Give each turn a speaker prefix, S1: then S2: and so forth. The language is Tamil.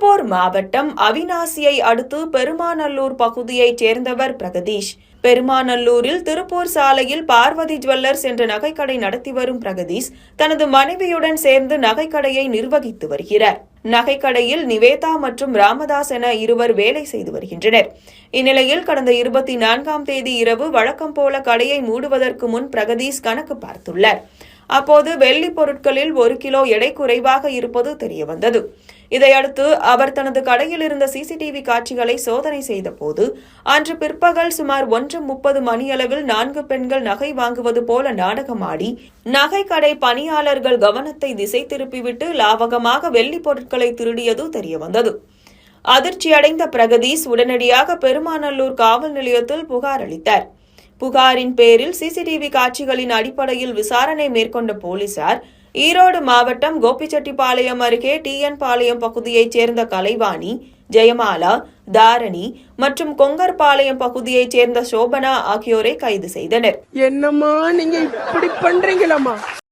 S1: திருப்பூர் மாவட்டம் அவிநாசியை அடுத்து பெருமாநல்லூர் பகுதியைச் சேர்ந்தவர் பிரகதீஷ். பெருமாநல்லூரில் திருப்பூர் சாலையில் பார்வதி ஜுவல்லர்ஸ் என்ற நகைக்கடை நடத்தி வரும் பிரகதீஷ் தனது மனைவியுடன் சேர்ந்து நகைக்கடையை நிர்வகித்து வருகிறார். நகைக்கடையில் நிவேதா மற்றும் ராமதாஸ் என இருவர் வேலை செய்து வருகின்றனர். இந்நிலையில் கடந்த 24ஆம் தேதி இரவு வழக்கம் போல கடையை மூடுவதற்கு முன் பிரகதீஷ் கணக்கு பார்த்துள்ளார். அப்போது வெள்ளி பொருட்களில் 1 கிலோ எடை குறைவாக இருப்பது தெரியவந்தது. இதையடுத்து அவர் தனது கடையில் இருந்த சிசிடிவி காட்சிகளை சோதனை செய்த போது அன்று பிற்பகல் சுமார் 1:30 மணியளவில் 4 பெண்கள் நகை வாங்குவது போல நாடகமாடி நகைக்கடை பணியாளர்கள் கவனத்தை திசை திருப்பிவிட்டு லாவகமாக வெள்ளி பொருட்களை திருடியது தெரியவந்தது. அதிர்ச்சியடைந்த பிரகதீஷ் உடனடியாக பெருமாநல்லூர் காவல் நிலையத்தில் புகார் அளித்தார். புகாரின் பேரில் சிசிடிவி காட்சிகளின் அடிப்படையில் விசாரணை மேற்கொண்ட போலீசார் ஈரோடு மாவட்டம் கோபிச்செட்டிப்பாளையம் அருகே டிஎன் பாளையம் பகுதியைச் சேர்ந்த கலைவாணி, ஜெயமாலா, தாரணி மற்றும் கொங்கர்பாளையம் பகுதியைச் சேர்ந்த சோபனா ஆகியோரை கைது செய்தனர்.
S2: என்னம்மா நீங்க இப்படி பண்றீங்களம்மா?